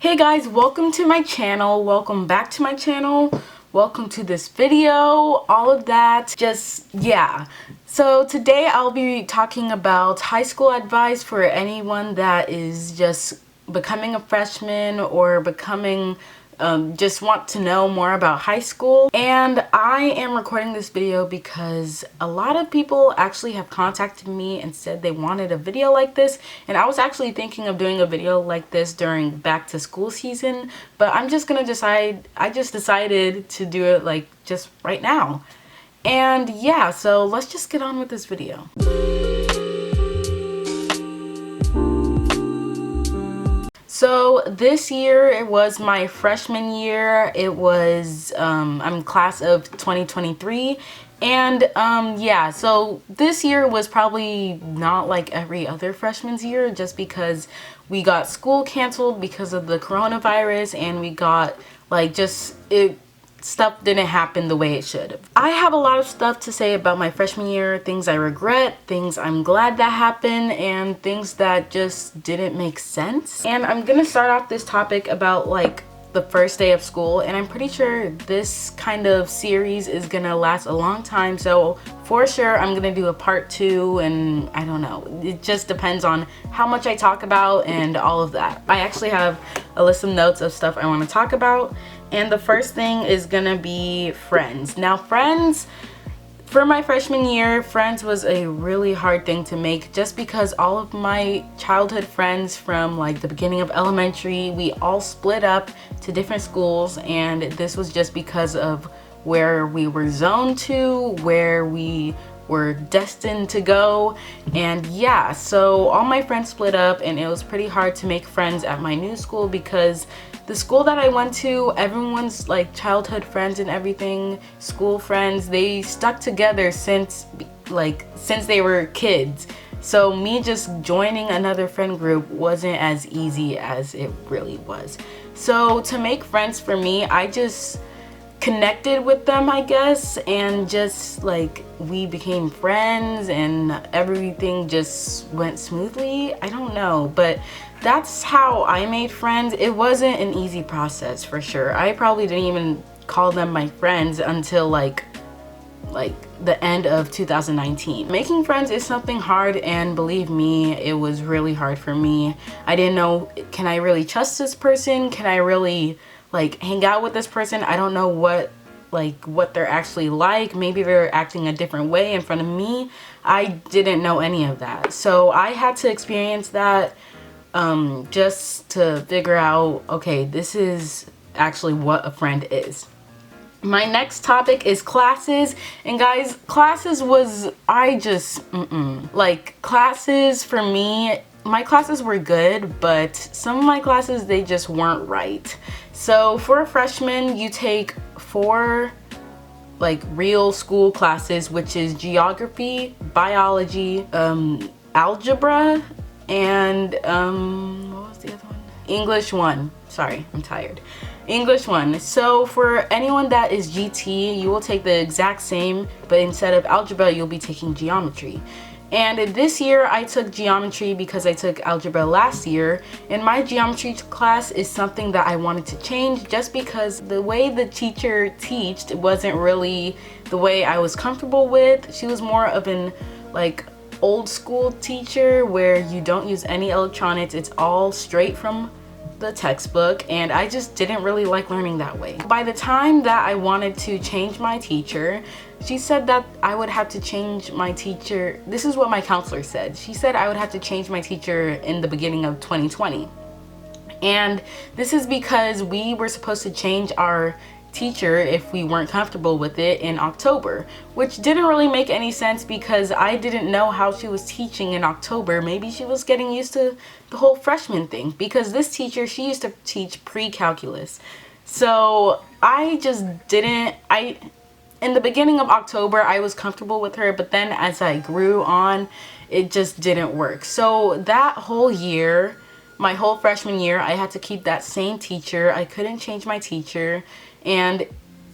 Hey guys, welcome to my channel, welcome back to my channel, welcome to this video, all of that, yeah. So today I'll be talking about high school advice for anyone that is just becoming a freshman or becoming just want to know more about high school. And I am recording this video because a lot of people actually have contacted me and said they wanted a video like this, and I was actually thinking of doing a video like this during back to school season, but I just decided to do it like just right now. And yeah, so let's just get on with this video. So this year, it was my freshman year. It was, I'm class of 2023. And yeah, so this year was probably not like every other freshman's year, just because we got school canceled because of the coronavirus, and we got like stuff didn't happen the way it should have. I have a lot of stuff to say about my freshman year, things I regret, things I'm glad that happened, and things that just didn't make sense. And I'm gonna start off this topic about like the first day of school, and I'm pretty sure this kind of series is gonna last a long time, so for sure I'm gonna do a part 2, and I don't know, it just depends on how much I talk about and all of that. I actually have a list of notes of stuff I want to talk about, and the first thing is gonna be friends. Now friends, for my freshman year, friends was a really hard thing to make, just because all of my childhood friends from like the beginning of elementary, we all split up to different schools, and this was just because of where we were zoned to, where we were destined to go. And yeah, so all my friends split up, and it was pretty hard to make friends at my new school, because the school that I went to, everyone's like childhood friends and everything, school friends, they stuck together since they were kids. So me just joining another friend group wasn't as easy as it really was. So to make friends for me, I just connected with them, I guess, and just like we became friends and everything just went smoothly. I don't know, but that's how I made friends. It wasn't an easy process for sure. I probably didn't even call them my friends until like the end of 2019. Making friends is something hard, and believe me, it was really hard for me. I didn't know, can I really trust this person? Can I really like hang out with this person? I don't know what they're actually like. Maybe they're acting a different way in front of me. I didn't know any of that. So I had to experience that just to figure out, okay, this is actually what a friend is. My next topic is classes, and guys, classes was, like classes for me, my classes were good, but some of my classes, they just weren't right. So for a freshman, you take 4 like real school classes, which is geography, biology, algebra, and what was the other one? English 1. Sorry, I'm tired. English 1. So for anyone that is GT, you will take the exact same, but instead of algebra, you'll be taking geometry. And this year I took geometry because I took algebra last year, and my geometry class is something that I wanted to change, just because the way the teacher taught wasn't really the way I was comfortable with. She was more of an like old school teacher where you don't use any electronics, it's all straight from the textbook, and I just didn't really like learning that way. By the time that I wanted to change my teacher, she said that I would have to change my teacher. This is what my counselor said. She said I would have to change my teacher in the beginning of 2020. And this is because we were supposed to change our teacher if we weren't comfortable with it in October, which didn't really make any sense because I didn't know how she was teaching in October. Maybe she was getting used to the whole freshman thing, because this teacher, she used to teach pre-calculus. So I just didn't, in the beginning of October, I was comfortable with her, but then as I grew on, it just didn't work. So that whole year, my whole freshman year, I had to keep that same teacher. I couldn't change my teacher. And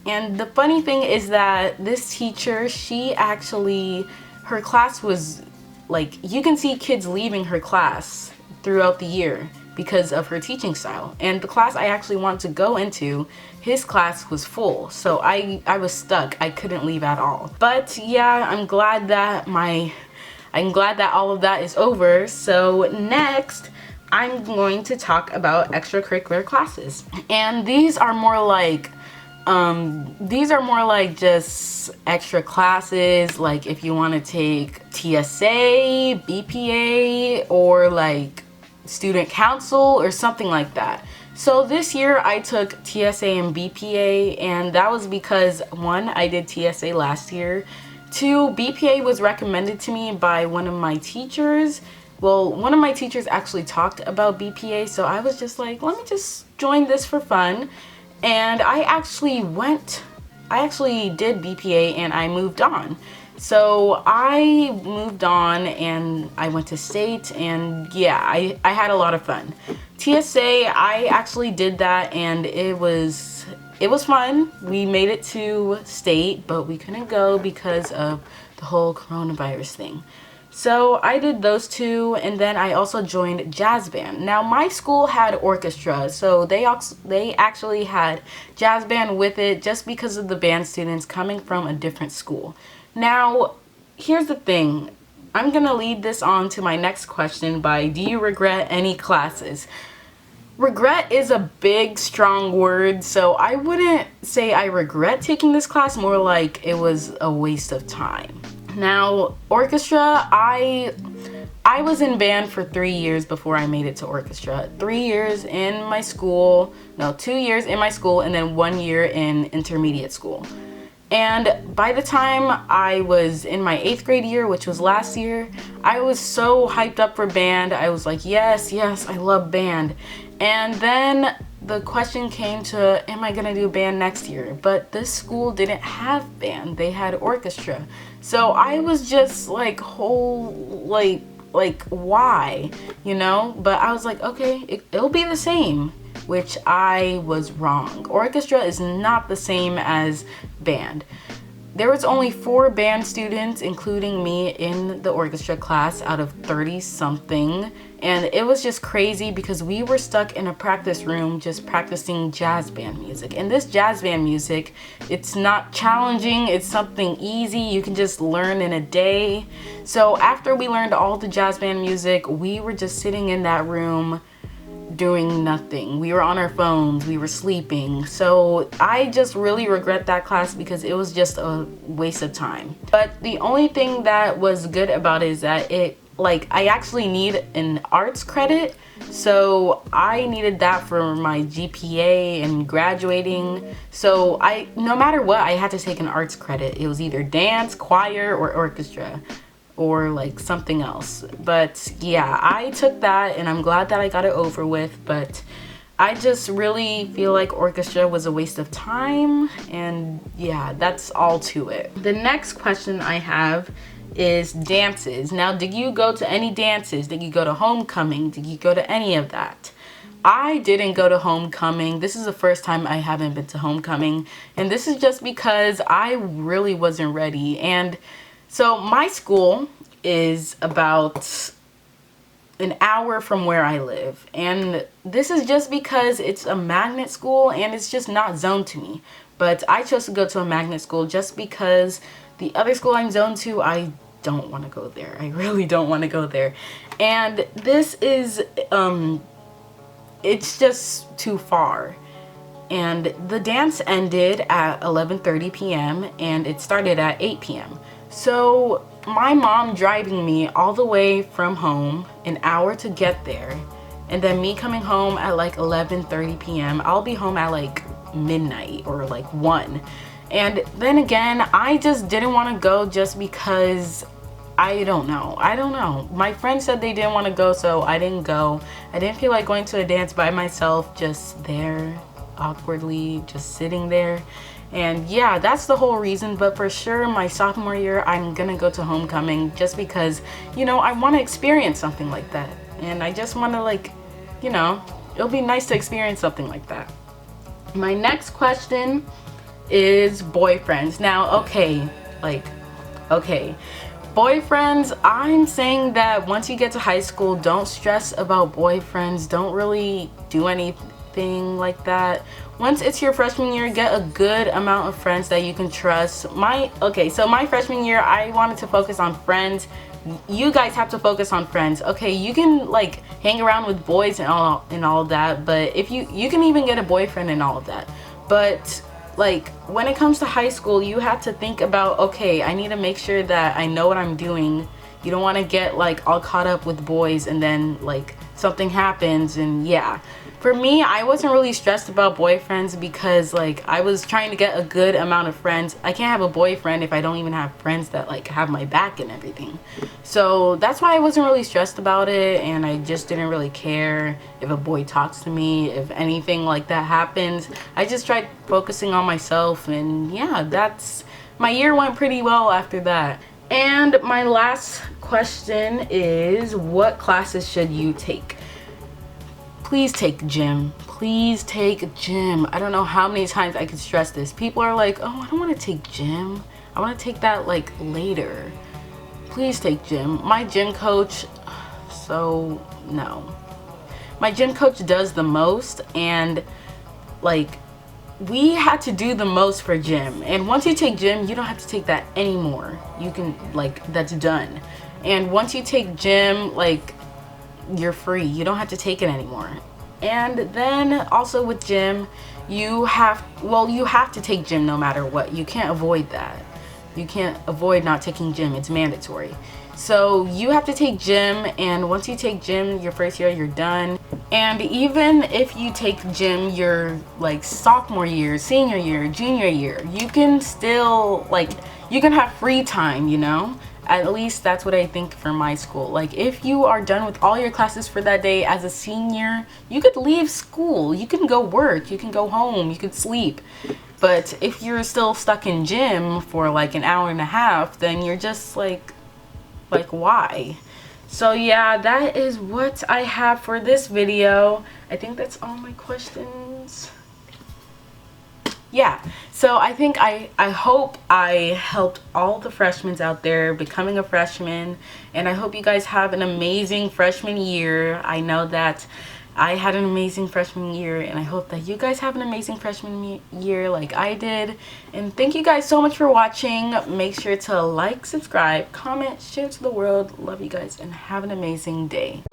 the funny thing is that this teacher, she actually, her class was like, you can see kids leaving her class throughout the year. because of her teaching style. And the class I actually wanted to go into, his class was full, so I was stuck. I couldn't leave at all. But yeah, I'm glad that all of that is over. So next, I'm going to talk about extracurricular classes. And these are more like just extra classes, like if you want to take TSA, BPA, or like student council or something like that. So this year I took TSA and BPA, and that was because one, I did TSA last year. Two, BPA was recommended to me by one of my teachers. Well, one of my teachers actually talked about BPA, so I was just like, let me just join this for fun. And I actually did BPA and I moved on. So I moved on and I went to state, and yeah, I had a lot of fun. TSA, I actually did that and it was fun. We made it to state, but we couldn't go because of the whole coronavirus thing. So I did those two, and then I also joined jazz band. Now my school had orchestra, so they actually had jazz band with it just because of the band students coming from a different school. Now, here's the thing. I'm gonna lead this on to my next question by, do you regret any classes? Regret is a big, strong word, so I wouldn't say I regret taking this class, more like it was a waste of time. Now, orchestra, I was in band for 3 years before I made it to orchestra. 3 years in my school, no, 2 years in my school, and then 1 year in intermediate school. And by the time I was in my 8th grade year, which was last year, I was so hyped up for band. I was like, yes, I love band. And then the question came to, am I gonna do band next year? But this school didn't have band, they had orchestra. So I was just like, why, you know? But I was like, okay, it'll be the same, which I was wrong. Orchestra is not the same as band. There was only 4 band students, including me, in the orchestra class out of 30 something. And it was just crazy because we were stuck in a practice room just practicing jazz band music. And this jazz band music, it's not challenging, it's something easy, you can just learn in a day. So after we learned all the jazz band music, we were just sitting in that room doing nothing. We were on our phones, we were sleeping. So I just really regret that class because it was just a waste of time. But the only thing that was good about it is that I actually need an arts credit, so I needed that for my GPA and graduating. So no matter what, I had to take an arts credit. It was either dance, choir, or orchestra, or like something else. But yeah, I took that and I'm glad that I got it over with, but I just really feel like orchestra was a waste of time, and yeah, that's all to it. The next question I have is dances. Now, did you go to any dances? Did you go to homecoming? Did you go to any of that? I didn't go to homecoming. This is the first time I haven't been to homecoming, and this is just because I really wasn't ready. And so my school is about an hour from where I live, and this is just because it's a magnet school and it's just not zoned to me. But I chose to go to a magnet school just because the other school I'm zoned to, I don't want to go there. I really don't want to go there. And this is it's just too far. And the dance ended at 11:30 p.m. and it started at 8 p.m. So my mom driving me all the way from home, an hour to get there, and then me coming home at like 11:30 p.m. I'll be home at like midnight or like 1. And then again, I just didn't want to go just because I don't know. My friends said they didn't want to go, so I didn't go. I didn't feel like going to a dance by myself, just there awkwardly, just sitting there. And yeah, that's the whole reason. But for sure, my sophomore year, I'm gonna go to homecoming just because, you know, I want to experience something like that. And I just want to, like, you know, it'll be nice to experience something like that. My next question is boyfriends. Now, okay, Boyfriends, I'm saying that once you get to high school, don't stress about boyfriends. Don't really do anything like that. Once it's your freshman year, get a good amount of friends that you can trust. So my freshman year, I wanted to focus on friends. You guys have to focus on friends. Okay, you can like hang around with boys and all of that, but if you can even get a boyfriend and all of that. But like when it comes to high school, you have to think about, okay, I need to make sure that I know what I'm doing. You don't want to get like all caught up with boys and then like something happens. And yeah, for me, I wasn't really stressed about boyfriends because like I was trying to get a good amount of friends. I can't have a boyfriend if I don't even have friends that like have my back and everything. So that's why I wasn't really stressed about it, and I just didn't really care if a boy talks to me, if anything like that happens. I just tried focusing on myself, and yeah, my year went pretty well after that. And my last question is, what classes should you take? Please take gym. Please take gym. I don't know how many times I could stress this. People are like, oh, I don't want to take gym. I want to take that like later. Please take gym. My gym coach, so no. My gym coach does the most, and like we had to do the most for gym. And once you take gym, you don't have to take that anymore. You can like, that's done. And once you take gym, like you're free. You don't have to take it anymore. And then also with gym, you have to take gym no matter what. You can't avoid that. You can't avoid not taking gym. It's mandatory. So you have to take gym, and once you take gym your first year, you're done. And even if you take gym your like sophomore year, senior year, junior year, you can still like, you can have free time, you know? At least that's what I think for my school. Like if you are done with all your classes for that day as a senior, you could leave school. You can go work, you can go home, you could sleep. But if you're still stuck in gym for like an hour and a half, then you're just like why? So yeah, that is what I have for this video. I think that's all my questions. Yeah, so I think I hope I helped all the freshmen out there becoming a freshman, and I hope you guys have an amazing freshman year. I know that I had an amazing freshman year, and I hope that you guys have an amazing freshman year like I did. And thank you guys so much for watching. Make sure to like, subscribe, comment, share to the world. Love you guys, and have an amazing day.